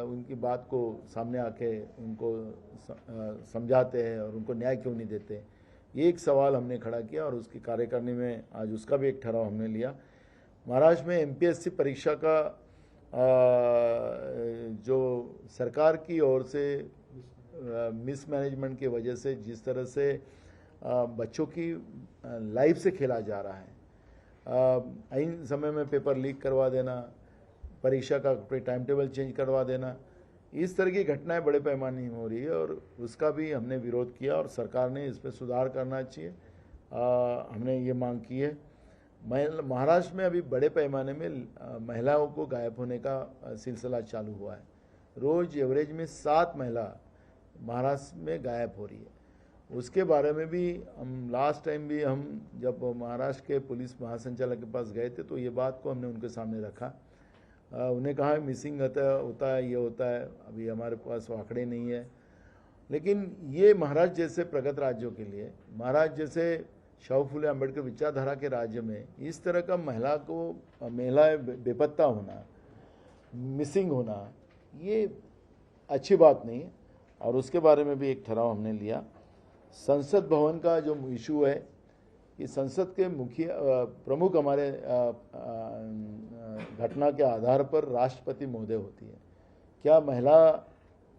उनकी बात को सामने आके उनको समझाते हैं और उनको न्याय क्यों नहीं देते? ये एक सवाल हमने खड़ा किया और उसकी कार्यकारिणी में आज उसका भी एक ठहराव हमने लिया। महाराष्ट्र में एमपीएससी परीक्षा का जो सरकार की ओर से मिसमैनेजमेंट की वजह से जिस तरह से बच्चों की लाइफ से खेला जा रहा है, ऐन समय में पेपर लीक करवा देना, परीक्षा का टाइम टेबल चेंज करवा देना, इस तरह की घटनाएं बड़े पैमाने में हो रही है और उसका भी हमने विरोध किया और सरकार ने इस पर सुधार करना चाहिए। हमने ये मांग की है। महाराष्ट्र में अभी बड़े पैमाने में महिलाओं को गायब होने का सिलसिला चालू हुआ है। रोज एवरेज में 7 महिला महाराष्ट्र में गायब हो रही है। उसके बारे में भी हम लास्ट टाइम भी हम जब महाराष्ट्र के पुलिस महासंचालक के पास गए थे तो ये बात को हमने उनके सामने रखा। उन्हें कहा मिसिंग होता है, ये होता है, अभी हमारे पास आंकड़े नहीं है। लेकिन ये महाराष्ट्र जैसे प्रगत राज्यों के लिए, महाराष्ट्र जैसे शाहू फुले अम्बेडकर विचारधारा के राज्य में इस तरह का महिलाएं बेपत्ता होना, मिसिंग होना, ये अच्छी बात नहीं है। और उसके बारे में भी एक ठहराव हमने लिया। संसद भवन का जो इशू है, कि संसद के मुख्य प्रमुख हमारे घटना के आधार पर राष्ट्रपति महोदय होती है। क्या महिला,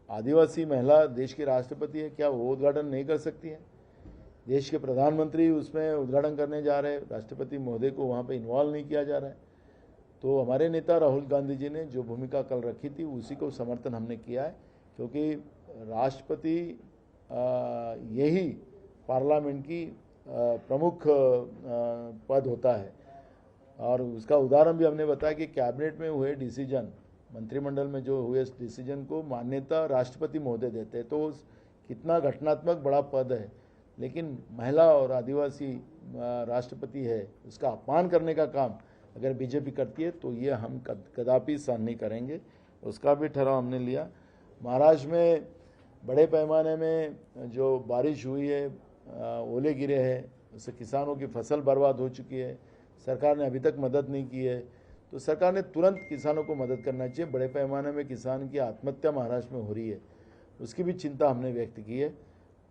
आदिवासी महिला देश की राष्ट्रपति है? क्या वो उद्घाटन नहीं कर सकती है? देश के प्रधानमंत्री उसमें उद्घाटन करने जा रहे हैं, राष्ट्रपति महोदय को वहाँ पे इन्वॉल्व नहीं किया जा रहा है। तो हमारे नेता राहुल गांधी जी ने जो भूमिका कल रखी थी उसी को समर्थन हमने किया है, क्योंकि राष्ट्रपति यही पार्लियामेंट की प्रमुख पद होता है। और उसका उदाहरण भी हमने बताया कि कैबिनेट में हुए डिसीजन, मंत्रिमंडल में जो हुए डिसीजन को मान्यता राष्ट्रपति महोदय देते हैं। तो कितना घटनात्मक बड़ा पद है, लेकिन महिला और आदिवासी राष्ट्रपति है, उसका अपमान करने का काम अगर बीजेपी करती है तो ये हम कदापि सहन नहीं करेंगे। उसका भी ठहराव हमने लिया। महाराष्ट्र में बड़े पैमाने में जो बारिश हुई है, ओले गिरे हैं, उससे किसानों की फसल बर्बाद हो चुकी है। सरकार ने अभी तक मदद नहीं की है, तो सरकार ने तुरंत किसानों को मदद करना चाहिए। बड़े पैमाने में किसान की आत्महत्या महाराष्ट्र में हो रही है, उसकी भी चिंता हमने व्यक्त की है।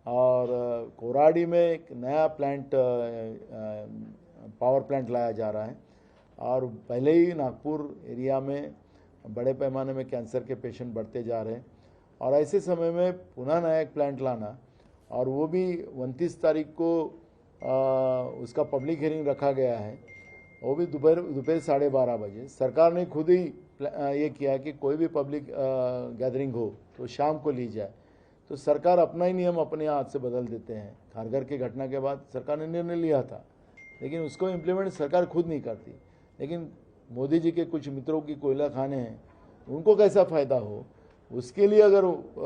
और कोराडी में एक नया प्लांट, पावर प्लांट लाया जा रहा है, और पहले ही नागपुर एरिया में बड़े पैमाने में कैंसर के पेशेंट बढ़ते जा रहे हैं। और ऐसे समय में पुनः नया एक प्लांट लाना, और वो भी 29 तारीख को उसका पब्लिक हियरिंग रखा गया है, वो भी दोपहर 12:30 बजे। सरकार ने खुद ही ये किया कि कोई भी पब्लिक गैदरिंग हो तो शाम को ली जाए। तो सरकार अपना ही नियम अपने हाथ से बदल देते हैं। खारघर की घटना के बाद सरकार ने निर्णय लिया था, लेकिन उसको इम्प्लीमेंट सरकार खुद नहीं करती। लेकिन मोदी जी के कुछ मित्रों की कोयला खाने हैं, उनको कैसा फ़ायदा हो, उसके लिए अगर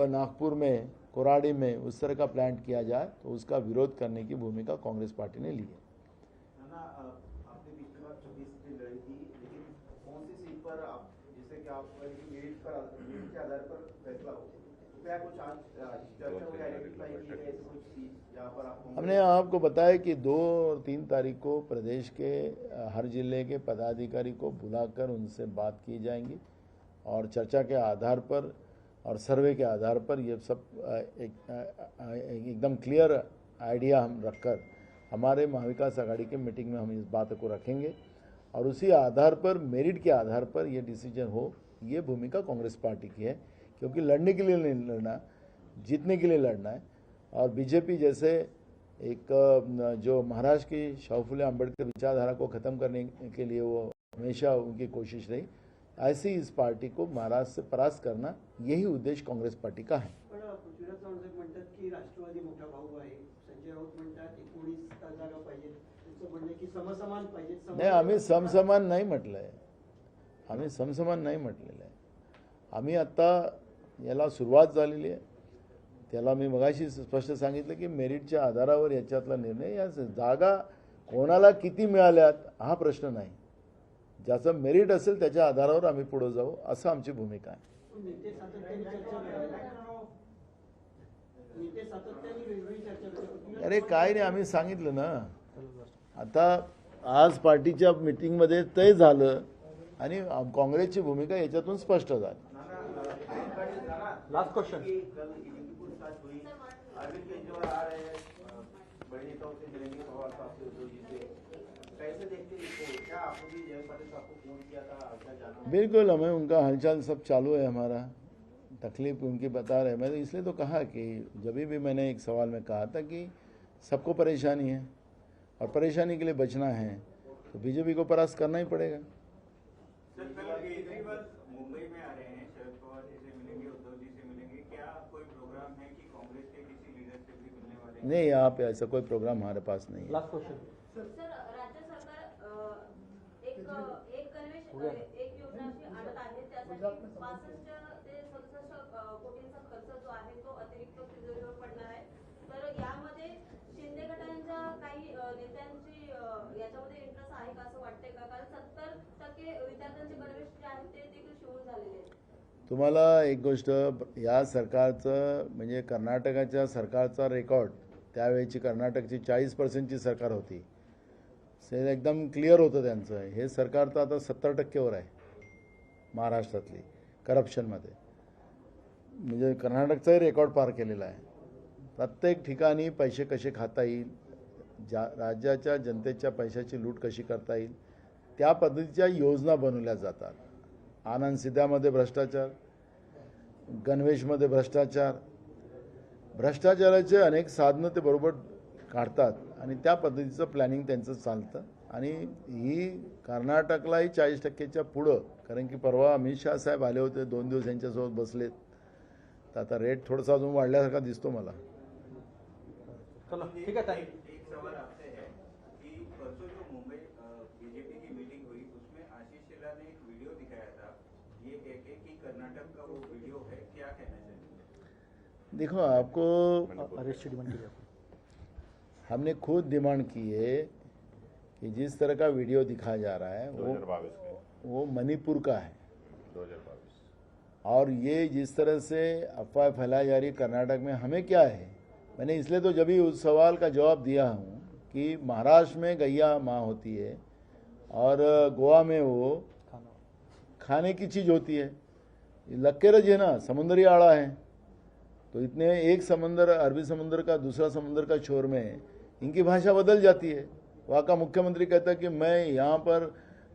नागपुर में, कोराडी में उस तरह का प्लांट किया जाए तो उसका विरोध करने की भूमिका कांग्रेस पार्टी ने ली है। आपने पिछली बार 26 सीटें लड़ी थी, लेकिन कौन सी सीट पर आप, जिससे कि आप मेरिट के आधार पर फैसला हो, क्या कुछ आज चर्चा हुई, आइडेंटिफाई की गई ऐसी कुछ सीट जहाँ पर आप? हमने आपको बताया कि 2 और 3 तारीख को प्रदेश के हर जिले के पदाधिकारी को बुलाकर उनसे बात की जाएंगी, और चर्चा के आधार पर और सर्वे के आधार पर ये सब एकदम क्लियर आइडिया हम रखकर हमारे महाविकास आघाड़ी के मीटिंग में हम इस बात को रखेंगे, और उसी आधार पर, मेरिट के आधार पर ये डिसीजन हो। ये भूमिका कांग्रेस पार्टी की है, क्योंकि लड़ने के लिए नहीं लड़ना, जीतने के लिए लड़ना है। और बीजेपी जैसे एक जो महाराष्ट्र की शाहू फुले अम्बेडकर विचारधारा को ख़त्म करने के लिए वो हमेशा उनकी कोशिश रही, ऐसी इस पार्टी को महाराष्ट्र से परास्त करना, यही उद्देश्य काँग्रेस पार्टी का है। पण पृथ्वीराज चव्हाण साहेब म्हणतात की राष्ट्रवादी मोठा भाऊ आहे, संजय राऊत म्हणतात 19 जागा पाहिजेत, त्यांचं म्हणणं की समसमान पाहिजेत. नाही, आम्ही समसमान नाही म्हटलंय, आम्ही समसमान नाही म्हटलेलं आहे. आम्ही आता याला सुरुवात झालेली आहे. त्याला मी मगाशी स्पष्ट सांगितलं की मेरिटच्या आधारावर याच्यातला निर्णय, या जागा कोणाला किती मिळाल्यात हा प्रश्न नाही, ज्याचं मेरिट असेल त्याच्या आधारावर आम्ही पुढे जाऊ, असं आमची भूमिका आहे. नेते सातत्याने वेगवेगळी चर्चा करतात. अरे काय नाही, आम्ही सांगितलं ना, आता आज पार्टीच्या मिटिंगमध्ये तय झालं आणि काँग्रेसची भूमिका याच्यातून स्पष्ट झाली. Last question. कल ईडी की पूछताछ हुई, अरविंद केजरीवाल आ रहे हैं, बड़े नेताओं से मिलेंगे, पवार साहब से, उद्धव जी से, कैसे देखते हैं इसको? क्या आपको भी जयंत पाटिल साहब को फोन किया था, हालचाल जाना? बिल्कुल, हमें उनका हालचाल सब चालू है, हमारा तकलीफ उनकी बता रहे हैं. मैंने इसलिए तो कहा कि जब भी मैंने एक सवाल में कहा था कि सबको परेशानी है और परेशानी के लिए बचना है तो बीजेपी को परास्त करना ही पड़ेगा. केजरीवाल मुंबई में आ रहे हैं, शरद पवार जी से मिलेंगे, उद्धव जी से मिलेंगे, क्या कोई प्रोग्राम है कि कांग्रेस के किसी लीडर से भी मिलने वाले हैं? नहीं, यहाँ पे ऐसा कोई प्रोग्राम हमारे पास नहीं है. Last question. सर, राज्य सरकार एक गणवेश एक योजना अशी आणत आहे, त्यासाठी 65 ते 67 कोटींचा खर्च जो आहे तो अतिरिक्त तिजोरीवर पडणार आहे. तर यामध्ये शिंदे गटांच्या काही नेत्यांची याच्यामध्ये इंटरेस्ट आहे का असं वाटतंय का? कारण 70% विद्यार्थ्यांचे गणवेश जे आहेत ते देखील शिवून झालेले आहेत. तुम्हाला एक गोष्ट, या सरकारचं म्हणजे कर्नाटकाच्या सरकारचा रेकॉर्ड, त्यावेळेची कर्नाटकची 40% सरकार होती, ते एकदम क्लिअर होतं त्यांचं. हे सरकार तर आता 70% आहे महाराष्ट्रातली करप्शनमध्ये, म्हणजे कर्नाटकचाही रेकॉर्ड पार केलेला आहे. प्रत्येक ठिकाणी पैसे कसे खाता येईल, राज्याच्या जनतेच्या पैशाची लूट कशी करता येईल त्या पद्धतीच्या योजना बनवल्या जातात. आनंद सिद्धामध्ये भ्रष्टाचार, गणवेशमध्ये भ्रष्टाचार, भ्रष्टाचाराचे अनेक साधनं ते बरोबर काढतात आणि त्या पद्धतीचं प्लॅनिंग त्यांचं चालतं. आणि ही कर्नाटकलाही 40%च्या पुढं, कारण की परवा अमित शाह साहेब आले होते, 2 दिवस यांच्यासोबत बसलेत, तर आता रेट थोडासा अजून वाढल्यासारखा दिसतो मला. चलो ठीक है, थैंक यू. एक सवाल आपसे है कि परसों जो मुंबई बीजेपी की मीटिंग हुई उसमें आशीष शेलार ने एक वीडियो दिखाया था, ये कह के कि कर्नाटक का वो वीडियो है, क्या कहना चाहिए? देखो, आपको अरेस्ट की डिमांड की है. हमने खुद डिमांड की है कि जिस तरह का वीडियो दिखाया जा रहा है 2022 वो मणिपुर का है, 2022 और ये जिस तरह से अफवाह फैलाई जा रही कर्नाटक में, हमें क्या है. मैंने इसलिए तो जब भी उस सवाल का जवाब दिया हूँ कि महाराष्ट्र में गैया माँ होती है और गोवा में वो खाने की चीज़ होती है. लक्केरज है ना, समुद्री आड़ा है, तो इतने एक समंदर, अरबी समंदर का दूसरा समंदर का छोर में इनकी भाषा बदल जाती है. वहाँ का मुख्यमंत्री कहता है कि मैं यहाँ पर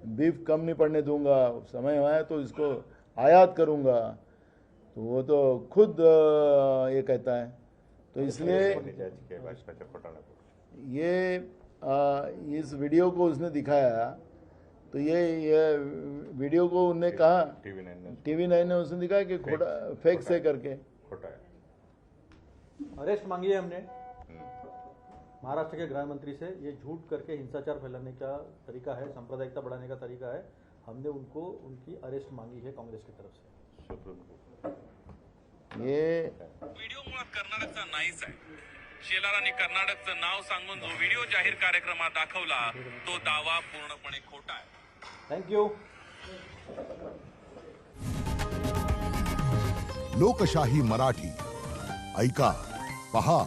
बीफ कम नहीं पड़ने दूंगा, समय आया तो इसको आयात करूँगा, तो वो तो खुद ये कहता है. तो इसलिए ये इस वीडियो को उसने दिखाया, तो ये वीडियो को उन्होंने कहा, TV9 ने उसने दिखाया कि खोटा, फेक से करके खोटा है. अरेस्ट मांगी है हमने महाराष्ट्र के गृह मंत्री से. ये झूठ करके हिंसाचार फैलाने का तरीका है, सांप्रदायिकता बढ़ाने का तरीका है. हमने उनको उनकी अरेस्ट मांगी है कांग्रेस की तरफ से. ये व्हिडिओ मुळात कर्नाटकचा नाहीच आहे. शेलारांनी कर्नाटकचं नाव सांगून जो व्हिडिओ जाहीर कार्यक्रमात दाखवला तो दावा पूर्णपणे खोटा आहे. थँक्यू. लोकशाही मराठी ऐका, पहा,